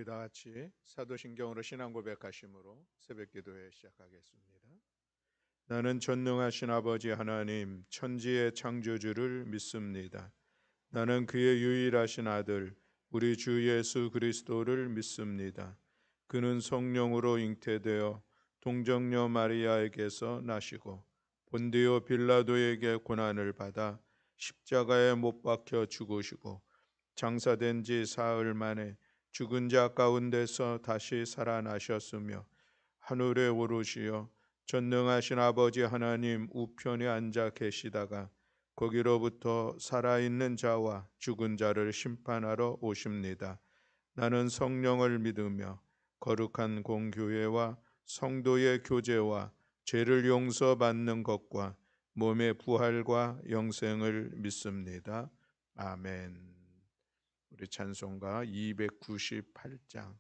우리 다 같이 사도신경으로 신앙 고백하심으로 새벽 기도회 시작하겠습니다. 나는 전능하신 아버지 하나님 천지의 창조주를 믿습니다. 나는 그의 유일하신 아들 우리 주 예수 그리스도를 믿습니다. 그는 성령으로 잉태되어 동정녀 마리아에게서 나시고 본디오 빌라도에게 고난을 받아 십자가에 못 박혀 죽으시고 장사된 지 사흘 만에 죽은 자 가운데서 다시 살아나셨으며 하늘에 오르시어 전능하신 아버지 하나님 우편에 앉아 계시다가 거기로부터 살아있는 자와 죽은 자를 심판하러 오십니다. 나는 성령을 믿으며 거룩한 공교회와 성도의 교제와 죄를 용서받는 것과 몸의 부활과 영생을 믿습니다. 아멘. 우리 찬송가 298장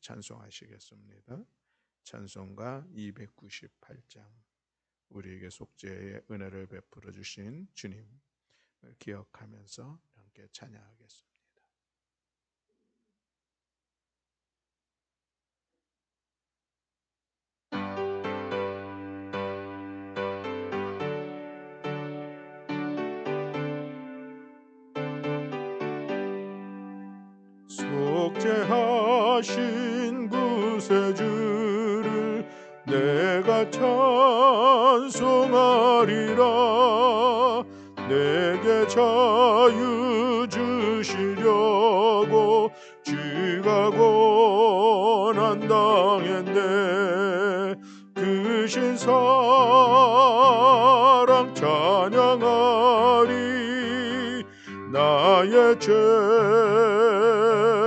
찬송하시겠습니다. 찬송가 298장 우리에게 속죄의 은혜를 베풀어 주신 주님을 기억하면서 함께 찬양하겠습니다. 속죄하신 구세주를 내가 찬송하리라. 내게 자유 주시려고 주가 고난당했네. 그 신사랑 찬양하리. 나의 죄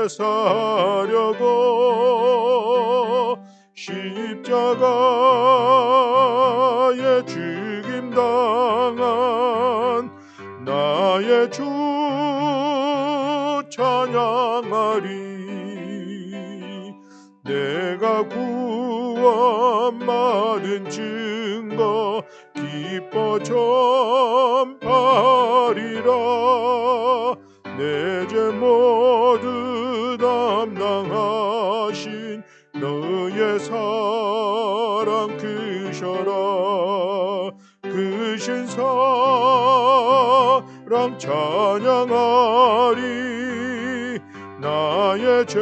사려고 십자가에 죽임당한 나의 주 찬양하리. 내가 구원받은 증거 기뻐 전파리라. 내 죄 모두 담당하신 너의 사랑 크셔라. 크신 사랑 찬양하리. 나의 죄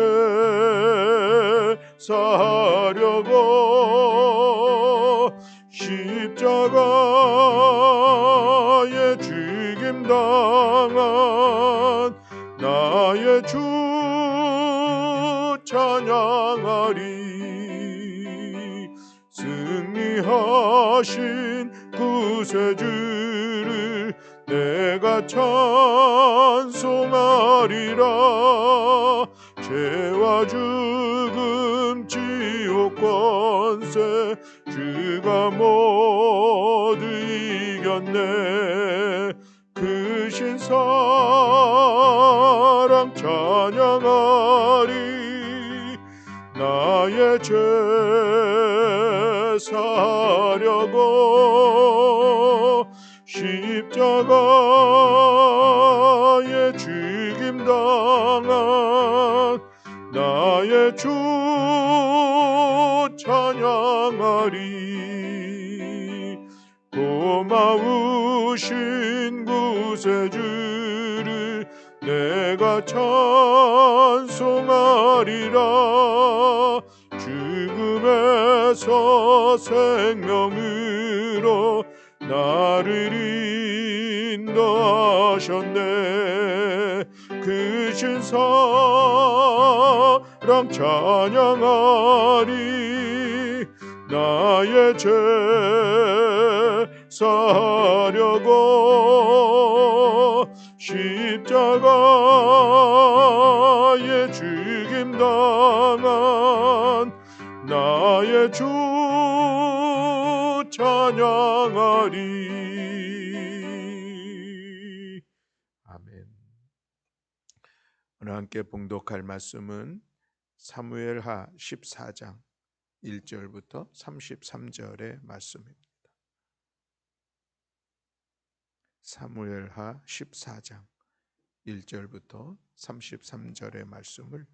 사려고 십자가에 죽임당한 나의 주 찬양하리. 승리하신 구세주를 내가 찬송하리라. 죄와 죽음 지옥 권세 주가 모두 이겼네. 크신 사랑 찬양하리. 나의 죄 사려고 십자가에 죽임당한 나의 주 찬양하리. 고마우신 구세주를 내가 찬송하리라. 죽음에서 생명으로 나를 인도하셨네. 크신 사랑 찬양하리. 나의 죄 사려고 십자가에 죽임당한 나의 주 찬양하리. 아멘. 오늘 함께 봉독할 말씀은 사무엘하 14장 1절부터 33절의 말씀입니다. 사무엘하 14장 1절부터 33절의 말씀을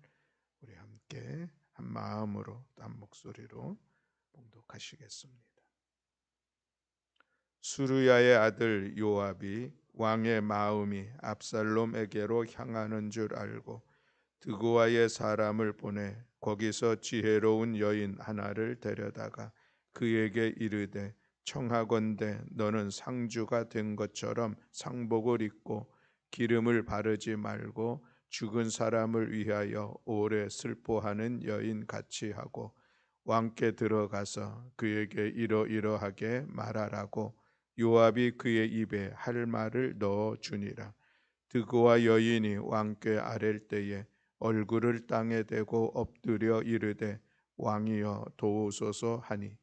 우리 함께 한 마음으로 한 목소리로 봉독하시겠습니다. 수르야의 아들 요압이 왕의 마음이 압살롬에게로 향하는 줄 알고 드고아의 사람을 보내 거기서 지혜로운 여인 하나를 데려다가 그에게 이르되 청하건대 너는 상주가 된 것처럼 상복을 입고 기름을 바르지 말고 죽은 사람을 위하여 오래 슬퍼하는 여인 같이 하고 왕께 들어가서 그에게 이러이러하게 말하라고 요압이 그의 입에 할 말을 넣어 주니라. 드고와 여인이 왕께 아랠 때에 얼굴을 땅에 대고 엎드려 이르되 왕이여 도우소서 하니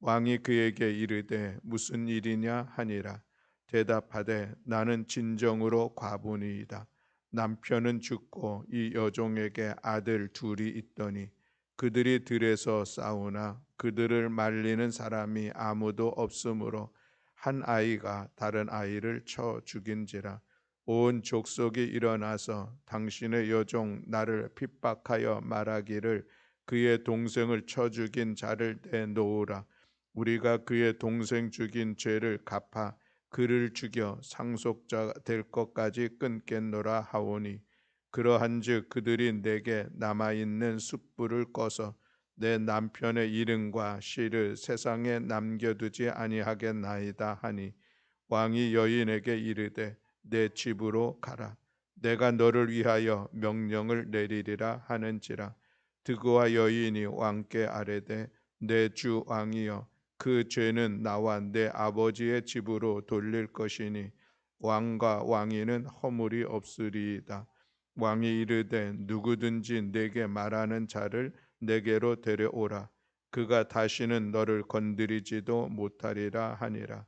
왕이 그에게 이르되 무슨 일이냐 하니라. 대답하되 나는 진정으로 과부니이다. 남편은 죽고 이 여종에게 아들 둘이 있더니 그들이 들에서 싸우나 그들을 말리는 사람이 아무도 없으므로 한 아이가 다른 아이를 쳐 죽인지라. 온 족속이 일어나서 당신의 여종 나를 핍박하여 말하기를 그의 동생을 쳐 죽인 자를 내놓으라. 우리가 그의 동생 죽인 죄를 갚아 그를 죽여 상속자 될 것까지 끊겠노라 하오니 그러한즉 그들이 내게 남아있는 숯불을 꺼서 내 남편의 이름과 시를 세상에 남겨두지 아니하겠나이다 하니 왕이 여인에게 이르되 내 집으로 가라. 내가 너를 위하여 명령을 내리리라 하는지라. 드고와 여인이 왕께 아뢰되 내 주 왕이여 그 죄는 나와 내 아버지의 집으로 돌릴 것이니 왕과 왕위는 허물이 없으리이다. 왕이 이르되 누구든지 내게 말하는 자를 내게로 데려오라. 그가 다시는 너를 건드리지도 못하리라 하니라.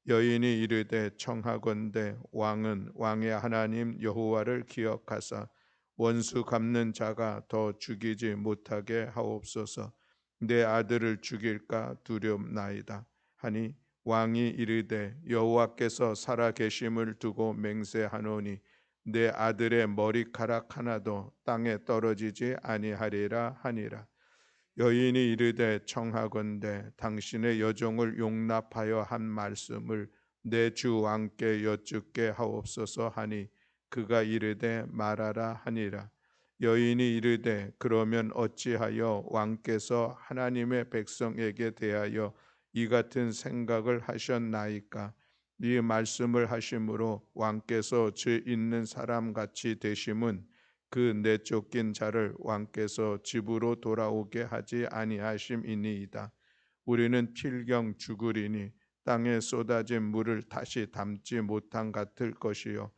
여인이 이르되 청하건대 왕은 왕의 하나님 여호와를 기억하사 원수 갚는 자가 더 죽이지 못하게 하옵소서. 내 아들을 죽일까 두렵나이다 하니 왕이 이르되 여호와께서 살아 계심을 두고 맹세하노니 내 아들의 머리카락 하나도 땅에 떨어지지 아니하리라 하니라. 여인이 이르되 청하건대 당신의 여종을 용납하여 한 말씀을 내 주 왕께 여쭙게 하옵소서 하니 그가 이르되 말하라 하니라. 여인이 이르되 그러면 어찌하여 왕께서 하나님의 백성에게 대하여 이 같은 생각을 하셨나이까? 이 말씀을 하심으로 왕께서 죄 있는 사람 같이 되심은 그 내쫓긴 자를 왕께서 집으로 돌아오게 하지 아니하심이니이다. 우리는 필경 죽으리니 땅에 쏟아진 물을 다시 담지 못한 같을 것이요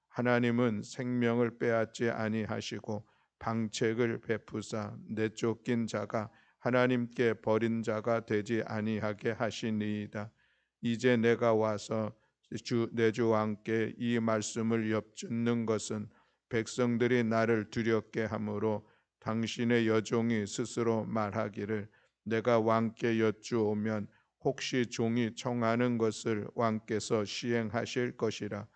하나님은 생명을 빼앗지 아니하시고 방책을 베푸사 내쫓긴 자가 하나님께 버린 자가 되지 아니하게 하시니이다. 이제 내가 와서 내 주 왕께 이 말씀을 엽짓는 것은 백성들이 나를 두렵게 하므로 당신의 여종이 스스로 말하기를 내가 왕께 여쭈오면 혹시 종이 청하는 것을 왕께서 시행하실 것이라.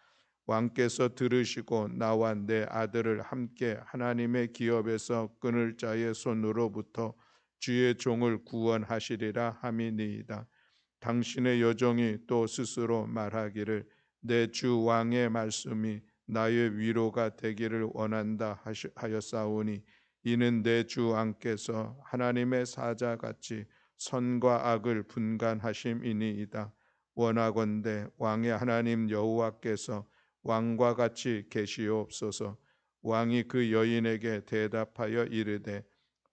왕께서 들으시고 나와 내 아들을 함께 하나님의 기업에서 끊을 자의 손으로부터 주의 종을 구원하시리라 함이니이다. 당신의 여종이 또 스스로 말하기를 내 주 왕의 말씀이 나의 위로가 되기를 원한다 하였사오니 이는 내 주 왕께서 하나님의 사자같이 선과 악을 분간하심이니이다. 원하건대 왕의 하나님 여호와께서 왕과 같이 계시옵소서. 왕이 그 여인에게 대답하여 이르되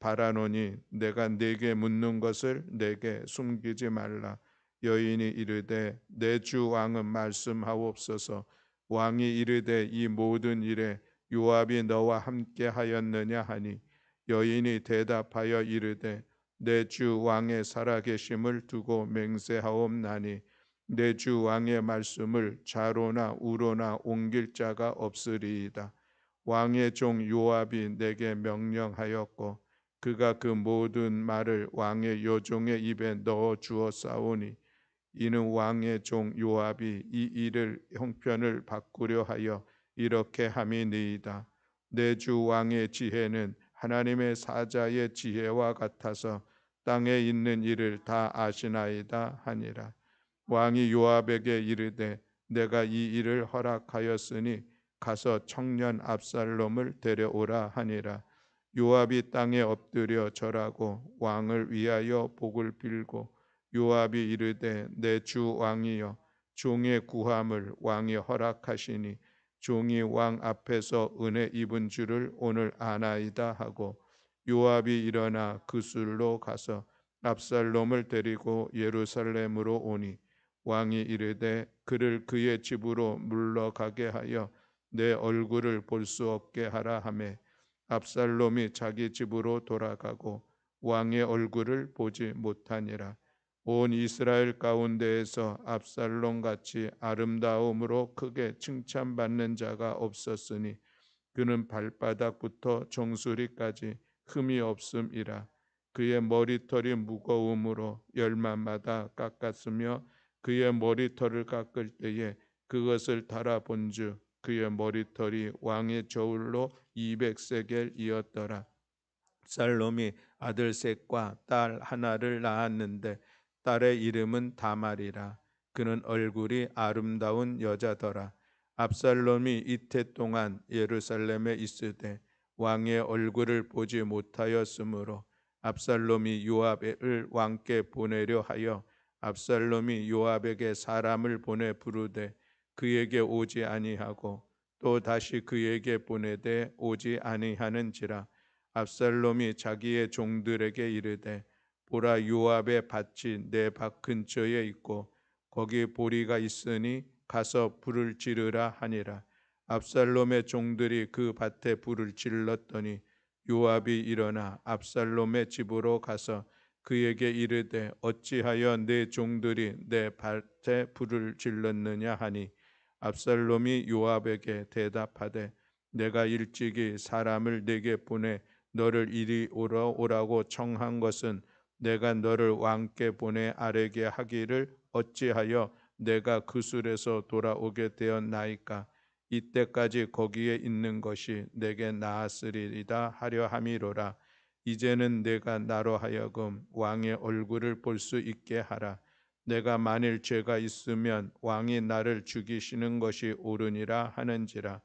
바라노니 내가 네게 묻는 것을 내게 숨기지 말라. 여인이 이르되 내 주 왕은 말씀하옵소서. 왕이 이르되 이 모든 일에 요압이 너와 함께 하였느냐 하니 여인이 대답하여 이르되 내 주 왕의 살아계심을 두고 맹세하옵나니 내 주 왕의 말씀을 좌로나 우로나 옮길 자가 없으리이다. 왕의 종 요압이 내게 명령하였고 그가 그 모든 말을 왕의 여종의 입에 넣어 주었사오니 이는 왕의 종 요압이 이 일을 형편을 바꾸려 하여 이렇게 함이니이다. 내 주 왕의 지혜는 하나님의 사자의 지혜와 같아서 땅에 있는 일을 다 아시나이다 하니라. 왕이 요압에게 이르되 내가 이 일을 허락하였으니 가서 청년 압살롬을 데려오라 하니라. 요압이 땅에 엎드려 절하고 왕을 위하여 복을 빌고 요압이 이르되 내 주 왕이여 종의 구함을 왕이 허락하시니 종이 왕 앞에서 은혜 입은 줄을 오늘 아나이다 하고 요압이 일어나 그술로 가서 압살롬을 데리고 예루살렘으로 오니 왕이 이르되 그를 그의 집으로 물러가게 하여 내 얼굴을 볼 수 없게 하라 하매 압살롬이 자기 집으로 돌아가고 왕의 얼굴을 보지 못하니라. 온 이스라엘 가운데에서 압살롬 같이 아름다움으로 크게 칭찬받는 자가 없었으니 그는 발바닥부터 정수리까지 흠이 없음이라. 그의 머리털이 무거움으로 열만마다 깎았으며 그의 머리털을 깎을 때에 그것을 달아본즉 그의 머리털이 왕의 저울로 200세겔이었더라. 압살롬이 아들 셋과 딸 하나를 낳았는데 딸의 이름은 다말이라. 그는 얼굴이 아름다운 여자더라. 압살롬이 이태 동안 예루살렘에 있으되 왕의 얼굴을 보지 못하였으므로 압살롬이 요압을 왕께 보내려 하여 압살롬이 요압에게 사람을 보내 부르되 그에게 오지 아니하고 또 다시 그에게 보내되 오지 아니하는지라. 압살롬이 자기의 종들에게 이르되 보라 요압의 밭이 내 밭 근처에 있고 거기 보리가 있으니 가서 불을 지르라 하니라. 압살롬의 종들이 그 밭에 불을 질렀더니 요압이 일어나 압살롬의 집으로 가서 그에게 이르되 어찌하여 내 종들이 내 밭에 불을 질렀느냐 하니 압살롬이 요압에게 대답하되 내가 일찍이 사람을 내게 보내 너를 이리 오라고 청한 것은 내가 너를 왕께 보내 아뢰게 하기를 어찌하여 내가 그술에서 돌아오게 되었나이까. 이때까지 거기에 있는 것이 내게 나았으리이다 하려 함이로라. 이제는 내가 나로 하여금 왕의 얼굴을 볼 수 있게 하라. 내가 만일 죄가 있으면 왕이 나를 죽이시는 것이 옳으니라 하는지라.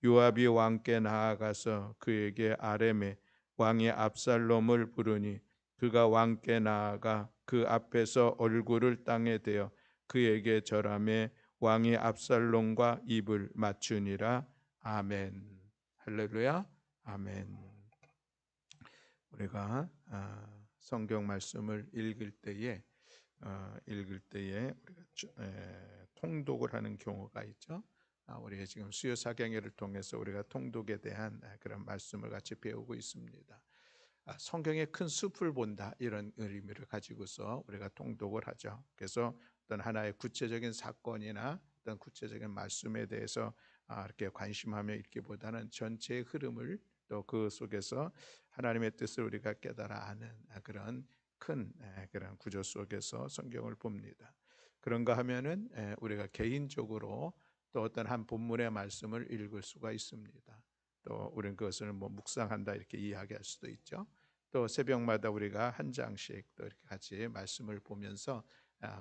요압이 왕께 나아가서 그에게 아뢰매 왕이 압살롬을 부르니 그가 왕께 나아가 그 앞에서 얼굴을 땅에 대어 그에게 절하매 왕이 압살롬과 입을 맞추니라. 아멘. 할렐루야. 아멘. 우리가 성경 말씀을 읽을 때에 우리가 통독을 하는 경우가 있죠. 우리가 지금 수요사경회를 통해서 우리가 통독에 대한 그런 말씀을 같이 배우고 있습니다. 성경의 큰 숲을 본다 이런 의미를 가지고서 우리가 통독을 하죠. 그래서 어떤 하나의 구체적인 사건이나 어떤 구체적인 말씀에 대해서 이렇게 관심하며 읽기보다는 전체의 흐름을 또 그 속에서 하나님의 뜻을 우리가 깨달아 아는 그런 큰 그런 구조 속에서 성경을 봅니다. 그런가 하면은 우리가 개인적으로 또 어떤 한 본문의 말씀을 읽을 수가 있습니다. 또 우리는 그것을 묵상한다 이렇게 이야기할 수도 있죠. 또 새벽마다 우리가 한 장씩 또 이렇게 같이 말씀을 보면서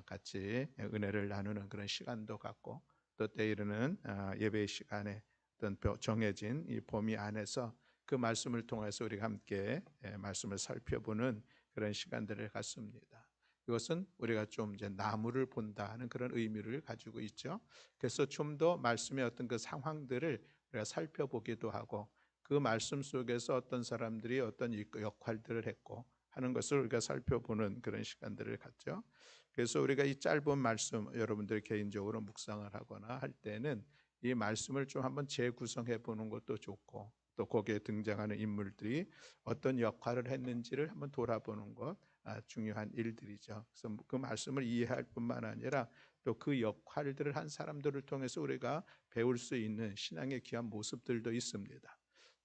같이 은혜를 나누는 그런 시간도 갖고 또 때이르는 예배 시간에 어떤 정해진 이 범위 안에서 그 말씀을 통해서 우리가 함께 말씀을 살펴보는 그런 시간들을 갖습니다. 이것은 우리가 좀 이제 나무를 본다는 그런 의미를 가지고 있죠. 그래서 좀 더 말씀의 어떤 그 상황들을 우리가 살펴보기도 하고 그 말씀 속에서 어떤 사람들이 어떤 역할들을 했고 하는 것을 우리가 살펴보는 그런 시간들을 갖죠. 그래서 우리가 이 짧은 말씀 여러분들 개인적으로 묵상을 하거나 할 때는 이 말씀을 좀 한번 재구성해 보는 것도 좋고 또 거기에 등장하는 인물들이 어떤 역할을 했는지를 한번 돌아보는 것 중요한 일들이죠. 그래서 그 말씀을 이해할 뿐만 아니라 또 그 역할들을 한 사람들을 통해서 우리가 배울 수 있는 신앙의 귀한 모습들도 있습니다.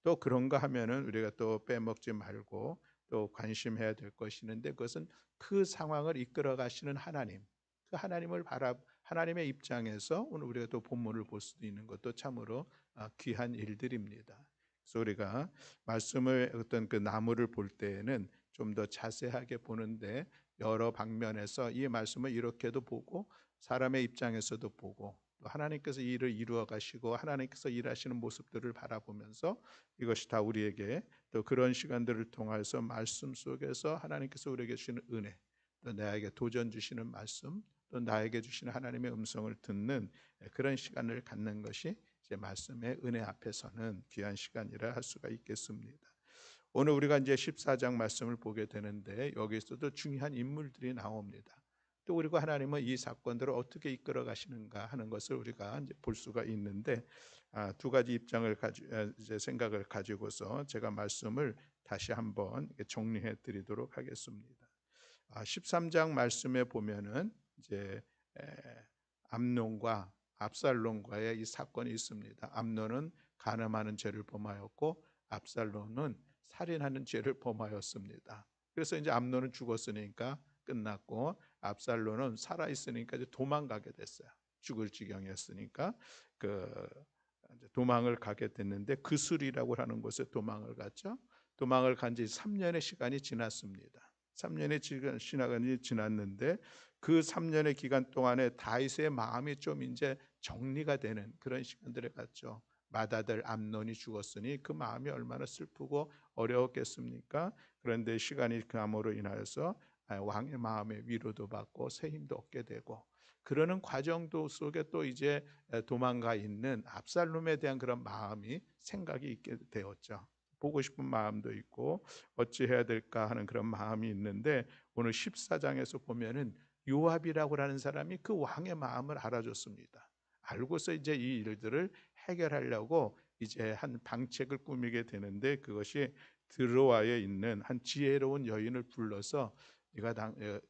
또 그런가 하면은 우리가 또 빼먹지 말고 또 관심해야 될 것이 있는데 그것은 그 상황을 이끌어 가시는 하나님, 그 하나님을 하나님의 입장에서 오늘 우리가 또 본문을 볼 수도 있는 것도 참으로 귀한 일들입니다. 그래서 우리가 말씀을 어떤 그 나무를 볼 때에는 좀 더 자세하게 보는데 여러 방면에서 이 말씀을 이렇게도 보고 사람의 입장에서도 보고 또 하나님께서 이 일을 이루어 가시고 하나님께서 일하시는 모습들을 바라보면서 이것이 다 우리에게 또 그런 시간들을 통해서 말씀 속에서 하나님께서 우리에게 주시는 은혜, 또 나에게 도전 주시는 말씀, 또 나에게 주시는 하나님의 음성을 듣는 그런 시간을 갖는 것이 이제 말씀의 은혜 앞에서는 귀한 시간이라 할 수가 있겠습니다. 오늘 우리가 이제 14장 말씀을 보게 되는데 여기서도 중요한 인물들이 나옵니다. 또 그리고 하나님은 이 사건들을 어떻게 이끌어 가시는가 하는 것을 우리가 이제 볼 수가 있는데 두 가지 입장을 이제 생각을 가지고서 제가 말씀을 다시 한번 정리해 드리도록 하겠습니다. 13장 말씀에 보면은 이제 암논과 압살롬과의 이 사건이 있습니다. 암논은 간음하는 죄를 범하였고 압살롬은 살인하는 죄를 범하였습니다. 그래서 이제 암논은 죽었으니까 끝났고 압살롬은 살아 있으니까 이제 도망가게 됐어요. 죽을 지경이었으니까 그 도망을 가게 됐는데 그술이라고 하는 곳에 도망을 갔죠. 도망을 간 지 3년의 시간이 지났습니다. 3년의 시간이 지났는데 그 3년의 기간 동안에 다윗의 마음이 좀 이제 정리가 되는 그런 시간들을 갔죠. 맏아들 암논이 죽었으니 그 마음이 얼마나 슬프고 어려웠겠습니까? 그런데 시간이 감으로 인하여서 왕의 마음에 위로도 받고 새 힘도 얻게 되고 그러는 과정도 속에 또 이제 도망가 있는 압살롬에 대한 그런 마음이 생각이 있게 되었죠. 보고 싶은 마음도 있고 어찌해야 될까 하는 그런 마음이 있는데 오늘 14장에서 보면은 요압이라고 하는 사람이 그 왕의 마음을 알아줬습니다. 알고서 이제 이 일들을 해결하려고 이제 한 방책을 꾸미게 되는데 그것이 드로아에 있는 한 지혜로운 여인을 불러서 네가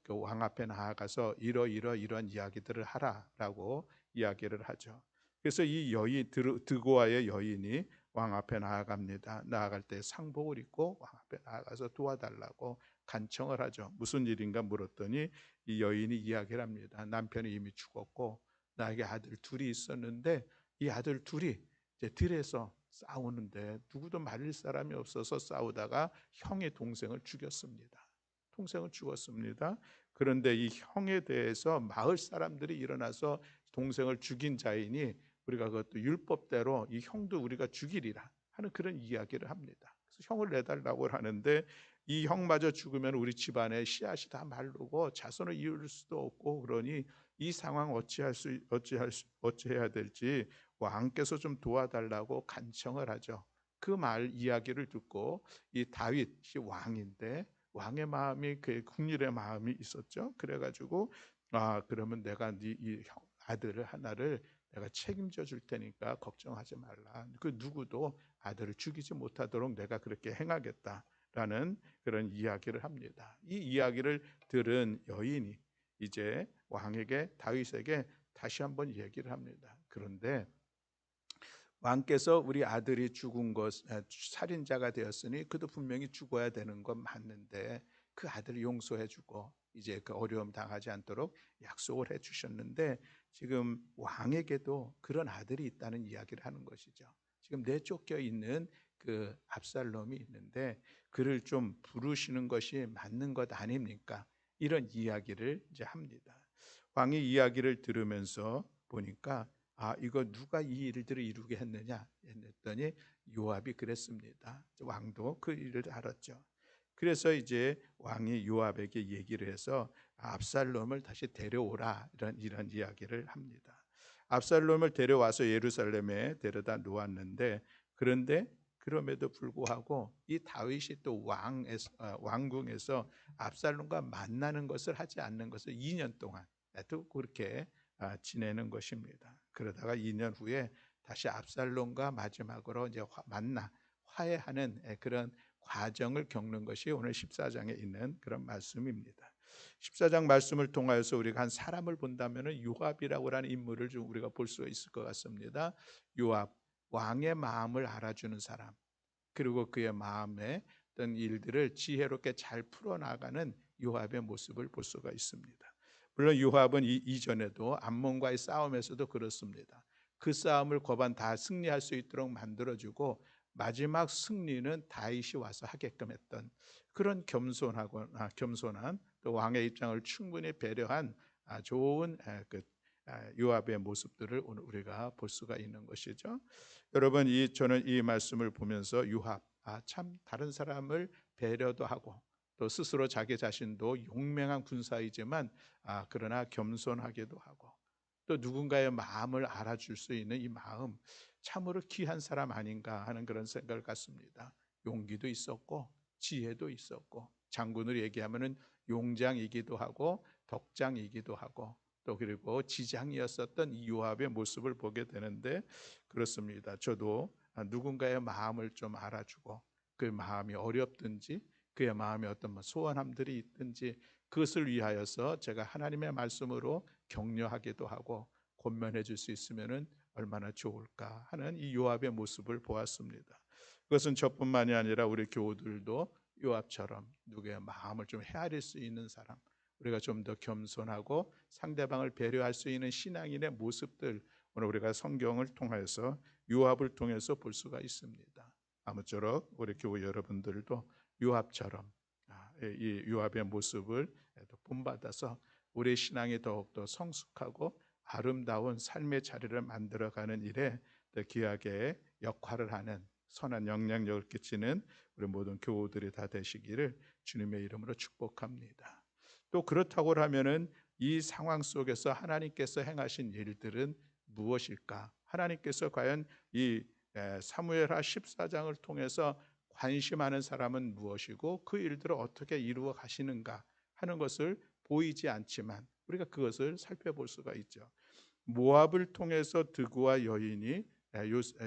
그 왕 앞에 나아가서 이러한 이야기들을 하라라고 이야기를 하죠. 그래서 이 여인 드고아의 여인이 왕 앞에 나아갑니다. 나아갈 때 상복을 입고 왕 앞에 나아가서 도와달라고 간청을 하죠. 무슨 일인가 물었더니 이 여인이 이야기를 합니다. 남편이 이미 죽었고 나에게 아들 둘이 있었는데 이 아들 둘이 이제 들에서 싸우는데 누구도 말릴 사람이 없어서 싸우다가 형의 동생을 죽였습니다. 동생을 죽었습니다. 그런데 이 형에 대해서 마을 사람들이 일어나서 동생을 죽인 자이니 우리가 그것도 율법대로 이 형도 우리가 죽이리라 하는 그런 이야기를 합니다. 그래서 형을 내달라고 하는데 이 형마저 죽으면 우리 집안의 씨앗이 다 마르고 자손을 이을 수도 없고 그러니 이 상황 어찌해야 될지 왕께서 좀 도와달라고 간청을 하죠. 그 말 이야기를 듣고 이 다윗이 왕인데 왕의 마음이 그 국률의 마음이 있었죠. 그래가지고 그러면 내가 이 아들을 하나를 내가 책임져 줄 테니까 걱정하지 말라. 그 누구도 아들을 죽이지 못하도록 내가 그렇게 행하겠다라는 그런 이야기를 합니다. 이 이야기를 들은 여인이 이제 왕에게 다윗에게 다시 한번 얘기를 합니다. 그런데 왕께서 우리 아들이 죽은 것 살인자가 되었으니 그도 분명히 죽어야 되는 건 맞는데 그 아들을 용서해주고 이제 그 어려움 당하지 않도록 약속을 해주셨는데 지금 왕에게도 그런 아들이 있다는 이야기를 하는 것이죠. 지금 내쫓겨 있는 그 압살롬이 있는데 그를 좀 부르시는 것이 맞는 것 아닙니까? 이런 이야기를 이제 합니다. 왕이 이야기를 들으면서 보니까 이거 누가 이 일들을 이루게 했느냐 했더니 요압이 그랬습니다. 왕도 그 일을 알았죠. 그래서 이제 왕이 요압에게 얘기를 해서 압살롬을 다시 데려오라 이런 이야기를 합니다. 압살롬을 데려와서 예루살렘에 데려다 놓았는데 그런데 그럼에도 불구하고 이 다윗이 또 왕궁에서 압살롬과 만나는 것을 하지 않는 것을 2년 동안 또 그렇게 지내는 것입니다. 그러다가 2년 후에 다시 압살롬과 마지막으로 이제 만나 화해하는 그런 과정을 겪는 것이 오늘 14장에 있는 그런 말씀입니다. 14장 말씀을 통하여서 우리가 한 사람을 본다면 요압이라고 하는 인물을 좀 우리가 볼 수 있을 것 같습니다. 요압, 왕의 마음을 알아주는 사람, 그리고 그의 마음에 어떤 일들을 지혜롭게 잘 풀어나가는 요압의 모습을 볼 수가 있습니다. 물론 요압은 이전에도 암몬과의 싸움에서도 그렇습니다. 그 싸움을 거반 다 승리할 수 있도록 만들어주고 마지막 승리는 다윗이 와서 하게끔 했던 그런 겸손한 또 왕의 입장을 충분히 배려한 좋은 요압의 모습들을 오늘 우리가 볼 수가 있는 것이죠. 여러분, 저는 이 말씀을 보면서 요압, 참 다른 사람을 배려도 하고 또 스스로 자기 자신도 용맹한 군사이지만 그러나 겸손하게도 하고 또 누군가의 마음을 알아줄 수 있는 이 마음, 참으로 귀한 사람 아닌가 하는 그런 생각을 갖습니다. 용기도 있었고 지혜도 있었고, 장군으로 얘기하면은 용장이기도 하고 덕장이기도 하고 또 그리고 지장이었었던 이 요압의 모습을 보게 되는데, 그렇습니다. 저도 누군가의 마음을 좀 알아주고 그 마음이 어렵든지 그의 마음에 어떤 소원함들이 있든지 그것을 위하여서 제가 하나님의 말씀으로 격려하기도 하고 권면해 줄 수 있으면은 얼마나 좋을까 하는 이 요압의 모습을 보았습니다. 그것은 저뿐만이 아니라 우리 교우들도 요압처럼 누구의 마음을 좀 헤아릴 수 있는 사람, 우리가 좀 더 겸손하고 상대방을 배려할 수 있는 신앙인의 모습들, 오늘 우리가 성경을 통해서 요압을 통해서 볼 수가 있습니다. 아무쪼록 우리 교우 여러분들도 요압처럼 이 요압의 모습을 본받아서 우리 신앙이 더욱더 성숙하고 아름다운 삶의 자리를 만들어가는 일에 더 귀하게 역할을 하는 선한 영향력을 끼치는 우리 모든 교우들이 다 되시기를 주님의 이름으로 축복합니다. 또 그렇다고 하면은 이 상황 속에서 하나님께서 행하신 일들은 무엇일까? 하나님께서 과연 이 사무엘하 14장을 통해서 관심하는 사람은 무엇이고 그 일들을 어떻게 이루어 가시는가 하는 것을 보이지 않지만 우리가 그것을 살펴볼 수가 있죠. 모압을 통해서 드고와 여인이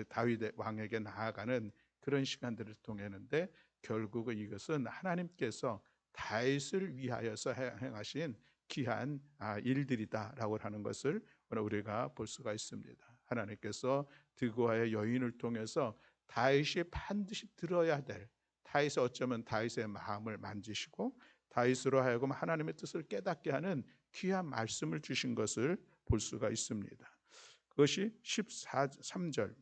다윗 왕에게 나아가는 그런 시간들을 통했는데, 결국은 이것은 하나님께서 다윗을 위하여서 행하신 귀한 일들이다라고 하는 것을 우리가 볼 수가 있습니다. 하나님께서 드고와의 여인을 통해서 다윗이 반드시 들어야 될, 다윗이 어쩌면 다윗의 마음을 만지시고 다윗으로 하여금 하나님의 뜻을 깨닫게 하는 귀한 말씀을 주신 것을 볼 수가 있습니다. 그것이 13절과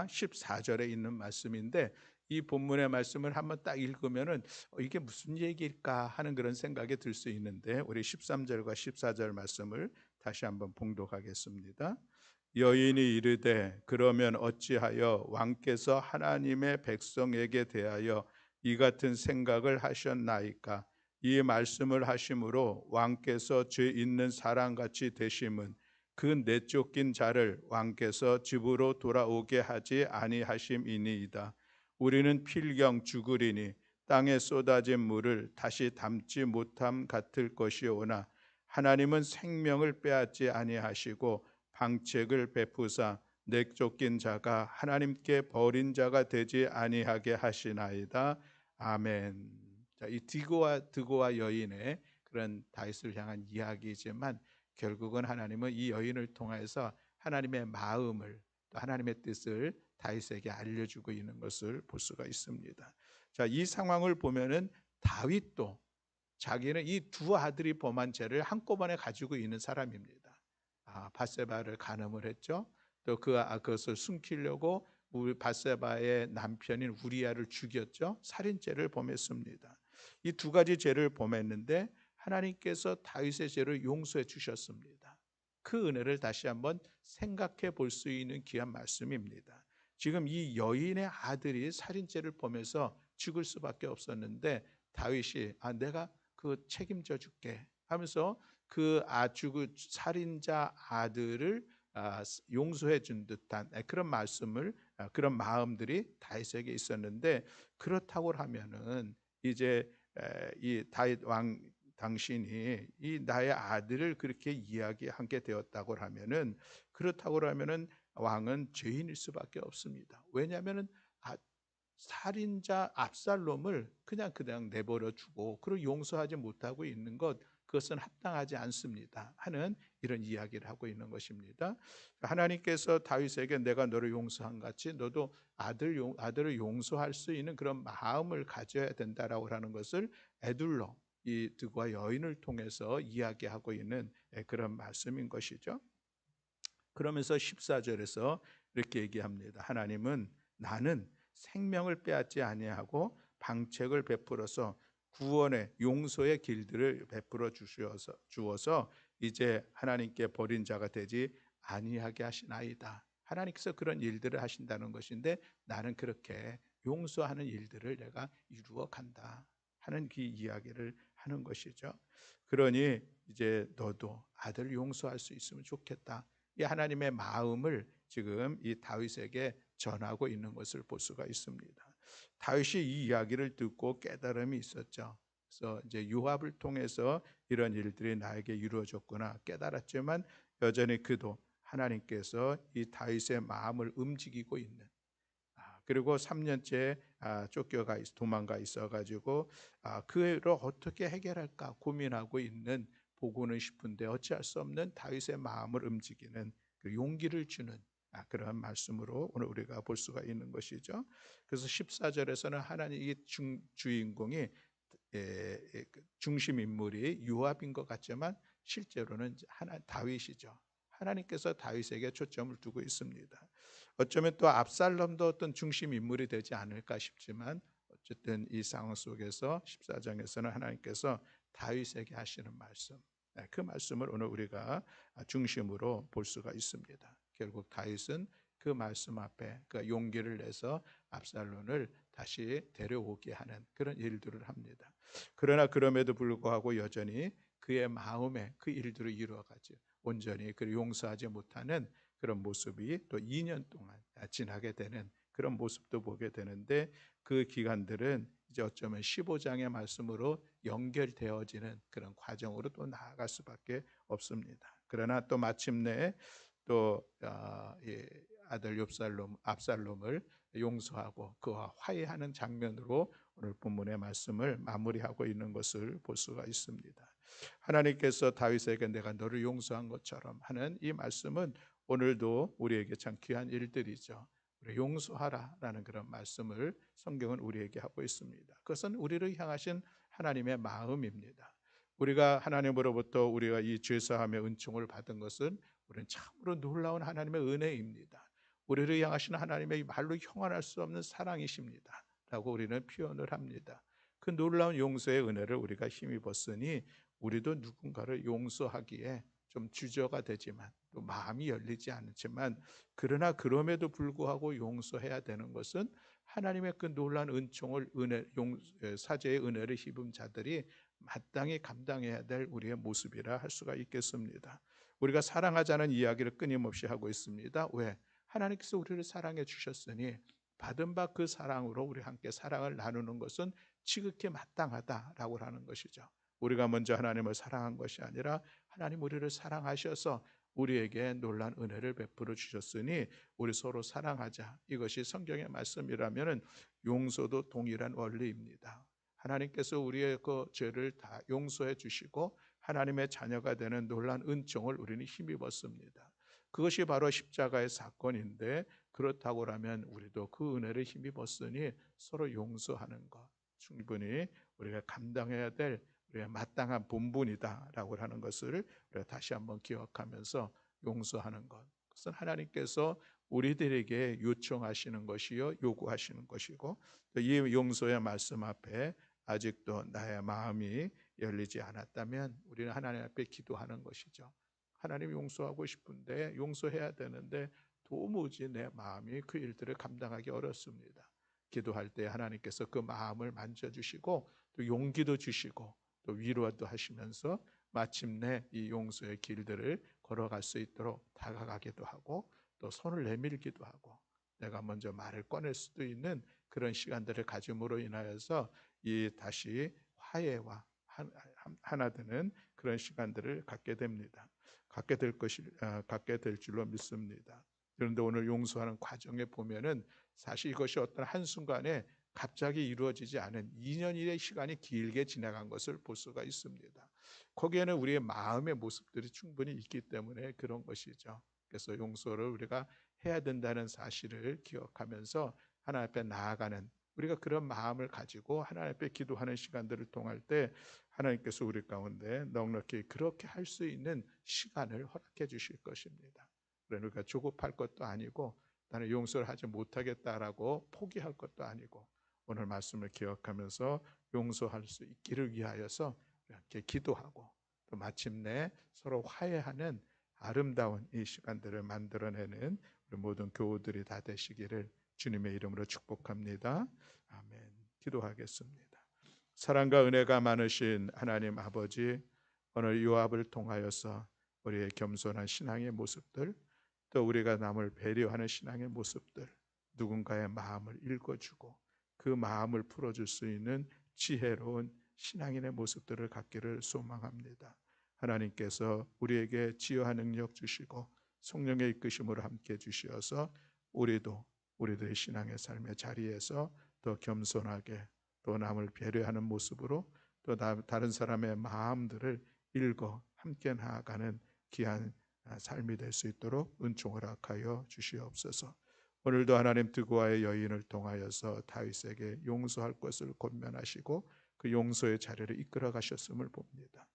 14절에 있는 말씀인데, 이 본문의 말씀을 한번 딱 읽으면은 이게 무슨 얘기일까 하는 그런 생각이 들 수 있는데, 우리 13절과 14절 말씀을 다시 한번 봉독하겠습니다. 여인이 이르되 그러면 어찌하여 왕께서 하나님의 백성에게 대하여 이 같은 생각을 하셨나이까? 이 말씀을 하심으로 왕께서 죄 있는 사람같이 되심은 그 내쫓긴 자를 왕께서 집으로 돌아오게 하지 아니하심이니이다. 우리는 필경 죽으리니 땅에 쏟아진 물을 다시 담지 못함 같을 것이오나 하나님은 생명을 빼앗지 아니하시고 방책을 베푸사 내쫓긴 자가 하나님께 버린 자가 되지 아니하게 하시나이다. 아멘. 자, 이 드고와 여인의 그런 다윗을 향한 이야기이지만 결국은 하나님은 이 여인을 통해서 하나님의 마음을 또 하나님의 뜻을 다윗에게 알려주고 있는 것을 볼 수가 있습니다. 자, 이 상황을 보면은 다윗도 자기는 이 두 아들이 범한 죄를 한꺼번에 가지고 있는 사람입니다. 밧세바를 간음을 했죠. 또 그것을 숨기려고 밧세바의 남편인 우리아를 죽였죠. 살인죄를 범했습니다. 이 두 가지 죄를 범했는데 하나님께서 다윗의 죄를 용서해 주셨습니다. 그 은혜를 다시 한번 생각해 볼 수 있는 귀한 말씀입니다. 지금 이 여인의 아들이 살인죄를 범해서 죽을 수밖에 없었는데 다윗이 내가 그 책임져 줄게 하면서 그 살인자 아들을 용서해 준 듯한 그런 말씀을, 그런 마음들이 다윗에게 있었는데, 그렇다고 하면은 이제 이 다윗 왕 당신이 이 나의 아들을 그렇게 이야기하게 되었다고 하면은, 그렇다고 하면은 왕은 죄인일 수밖에 없습니다. 왜냐하면은 살인자 압살롬을 그냥 내버려 두고 그를 용서하지 못하고 있는 것, 그것은 합당하지 않습니다 하는 이런 이야기를 하고 있는 것입니다. 하나님께서 다윗에게 내가 너를 용서한 같이 너도 아들을 용서할 수 있는 그런 마음을 가져야 된다라고 하는 것을 에둘러 이 드고와 여인을 통해서 이야기하고 있는 그런 말씀인 것이죠. 그러면서 14절에서 이렇게 얘기합니다. 하나님은 나는 생명을 빼앗지 아니하고 방책을 베풀어서 구원의 용서의 길들을 베풀어 주어서 이제 하나님께 버린 자가 되지 아니하게 하시나이다. 하나님께서 그런 일들을 하신다는 것인데 나는 그렇게 용서하는 일들을 내가 이루어 간다 하는 그 이야기를 하는 것이죠. 그러니 이제 너도 아들 용서할 수 있으면 좋겠다. 이 하나님의 마음을 지금 이 다윗에게 전하고 있는 것을 볼 수가 있습니다. 다윗이 이 이야기를 듣고 깨달음이 있었죠. 그래서 이제 요압을 통해서 이런 일들이 나에게 이루어졌구나 깨달았지만 여전히 그도 하나님께서 이 다윗의 마음을 움직이고 있는 그리고 3년째 쫓겨가 도망가 있어가지고 그를 어떻게 해결할까 고민하고 있는 보고는 싶은데 어찌할 수 없는 다윗의 마음을 움직이는 그 용기를 주는 그러한 말씀으로 오늘 우리가 볼 수가 있는 것이죠. 그래서 14절에서는 하나님의 주인공이 중심 인물이 요압인 것 같지만 실제로는 다윗이죠. 하나님께서 다윗에게 초점을 두고 있습니다. 어쩌면 또 압살롬도 어떤 중심 인물이 되지 않을까 싶지만 어쨌든 이 상황 속에서 14장에서는 하나님께서 다윗에게 하시는 말씀, 그 말씀을 오늘 우리가 중심으로 볼 수가 있습니다. 결국 다윗은 그 말씀 앞에 그 용기를 내서 압살롬을 다시 데려오게 하는 그런 일들을 합니다. 그러나 그럼에도 불구하고 여전히 그의 마음에 그 일들을 이루어가지 온전히 그를 용서하지 못하는 그런 모습이 또 2년 동안 지나게 되는 그런 모습도 보게 되는데 그 기간들은 이제 어쩌면 15장의 말씀으로 연결되어지는 그런 과정으로 또 나아갈 수밖에 없습니다. 그러나 또 마침내 또 아들 압살롬을 용서하고 그와 화해하는 장면으로 오늘 본문의 말씀을 마무리하고 있는 것을 볼 수가 있습니다. 하나님께서 다윗에게 내가 너를 용서한 것처럼 하는 이 말씀은 오늘도 우리에게 참 귀한 일들이죠. 용서하라라는 그런 말씀을 성경은 우리에게 하고 있습니다. 그것은 우리를 향하신 하나님의 마음입니다. 우리가 하나님으로부터 우리가 이 죄사함의 은총을 받은 것은 우리는 참으로 놀라운 하나님의 은혜입니다. 우리를 향하신 하나님의 말로 형언할 수 없는 사랑이십니다 라고 우리는 표현을 합니다. 그 놀라운 용서의 은혜를 우리가 힘입었으니 우리도 누군가를 용서하기에 좀 주저가 되지만 또 마음이 열리지 않지만 그러나 그럼에도 불구하고 용서해야 되는 것은 하나님의 그 놀라운 은총을 사죄의 은혜를 입은 자들이 마땅히 감당해야 될 우리의 모습이라 할 수가 있겠습니다. 우리가 사랑하자는 이야기를 끊임없이 하고 있습니다. 왜? 하나님께서 우리를 사랑해 주셨으니 받은 바 그 사랑으로 우리 함께 사랑을 나누는 것은 지극히 마땅하다라고 하는 것이죠. 우리가 먼저 하나님을 사랑한 것이 아니라 하나님 우리를 사랑하셔서 우리에게 놀란 은혜를 베풀어 주셨으니 우리 서로 사랑하자. 이것이 성경의 말씀이라면 용서도 동일한 원리입니다. 하나님께서 우리의 그 죄를 다 용서해 주시고 하나님의 자녀가 되는 놀란 은총을 우리는 힘입었습니다. 그것이 바로 십자가의 사건인데 그렇다고 하면 우리도 그 은혜를 힘입었으니 서로 용서하는 것 충분히 우리가 감당해야 될 우리의 마땅한 본분이다라고 하는 것을 우리가 다시 한번 기억하면서 용서하는 것. 그것은 하나님께서 우리들에게 요청하시는 것이요 요구하시는 것이고 또 이 용서의 말씀 앞에 아직도 나의 마음이 열리지 않았다면 우리는 하나님 앞에 기도하는 것이죠. 하나님 용서하고 싶은데 용서해야 되는데 도무지 내 마음이 그 일들을 감당하기 어렵습니다. 기도할 때 하나님께서 그 마음을 만져주시고 또 용기도 주시고 또 위로도 하시면서 마침내 이 용서의 길들을 걸어갈 수 있도록 다가가기도 하고 또 손을 내밀기도 하고 내가 먼저 말을 꺼낼 수도 있는 그런 시간들을 가짐으로 인하여서 이 다시 화해와 하나 되는 그런 시간들을 갖게 됩니다. 갖게 될 줄로 믿습니다. 그런데 오늘 용서하는 과정에 보면은 사실 이것이 어떤 한순간에 갑자기 이루어지지 않은 2년의 시간이 길게 지나간 것을 볼 수가 있습니다. 거기에는 우리의 마음의 모습들이 충분히 있기 때문에 그런 것이죠. 그래서 용서를 우리가 해야 된다는 사실을 기억하면서 하나님 앞에 나아가는 우리가 그런 마음을 가지고 하나님 앞에 기도하는 시간들을 통할 때 하나님께서 우리 가운데 넉넉히 그렇게 할 수 있는 시간을 허락해 주실 것입니다. 그러니까 조급할 것도 아니고 나는 용서를 하지 못하겠다라고 포기할 것도 아니고 오늘 말씀을 기억하면서 용서할 수 있기를 위하여서 이렇게 기도하고 또 마침내 서로 화해하는 아름다운 이 시간들을 만들어내는 우리 모든 교우들이 다 되시기를 주님의 이름으로 축복합니다. 아멘. 기도하겠습니다. 사랑과 은혜가 많으신 하나님 아버지, 오늘 요압을 통하여서 우리의 겸손한 신앙의 모습들, 또 우리가 남을 배려하는 신앙의 모습들, 누군가의 마음을 읽어주고 그 마음을 풀어줄 수 있는 지혜로운 신앙인의 모습들을 갖기를 소망합니다. 하나님께서 우리에게 지혜와 능력 주시고 성령의 이끄심으로 함께 주시어서 우리들의 신앙의 삶의 자리에서 더 겸손하게 또 남을 배려하는 모습으로 또 다른 사람의 마음들을 읽어 함께 나아가는 귀한 삶이 될 수 있도록 은총을 허락하여 주시옵소서. 오늘도 하나님 드고아의 여인을 통하여서 다윗에게 용서할 것을 권면하시고 그 용서의 자리를 이끌어 가셨음을 봅니다.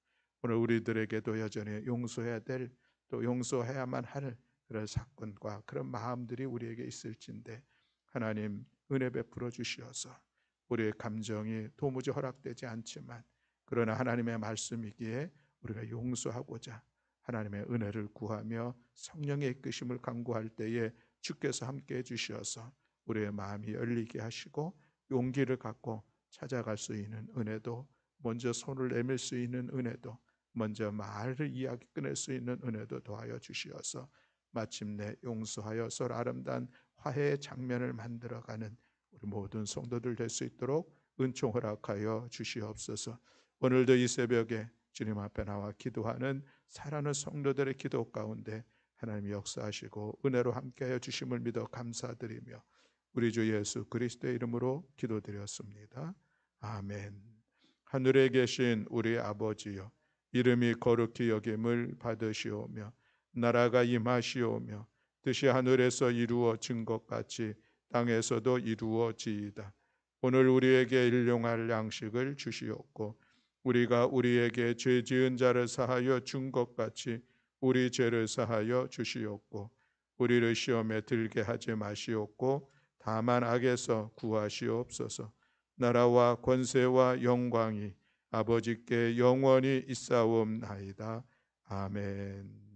오늘 우리들에게도 여전히 용서해야 될, 또 용서해야만 할 그런 사건과 그런 마음들이 우리에게 있을진데 하나님 은혜 베풀어 주시어서 우리의 감정이 도무지 허락되지 않지만 그러나 하나님의 말씀이기에 우리가 용서하고자 하나님의 은혜를 구하며 성령의 이끄심을 간구할 때에 주께서 함께해 주시어서 우리의 마음이 열리게 하시고 용기를 갖고 찾아갈 수 있는 은혜도, 먼저 손을 내밀 수 있는 은혜도, 먼저 말을 이야기 꺼낼 수 있는 은혜도 더하여 주시어서 마침내 용서하여 서로 아름다운 화해의 장면을 만들어가는 우리 모든 성도들 될 수 있도록 은총 허락하여 주시옵소서. 오늘도 이 새벽에 주님 앞에 나와 기도하는 사랑하는 성도들의 기도 가운데 하나님 역사하시고 은혜로 함께하여 주심을 믿어 감사드리며 우리 주 예수 그리스도의 이름으로 기도드렸습니다. 아멘. 하늘에 계신 우리 아버지여, 이름이 거룩히 여김을 받으시오며 나라가 임하시오며 뜻이 하늘에서 이루어진 것 같이 땅에서도 이루어지이다. 오늘 우리에게 일용할 양식을 주시옵고 우리가 우리에게 죄 지은 자를 사하여 준 것 같이 우리 죄를 사하여 주시옵고 우리를 시험에 들게 하지 마시옵고 다만 악에서 구하시옵소서. 나라와 권세와 영광이 아버지께 영원히 있사옵나이다. 아멘.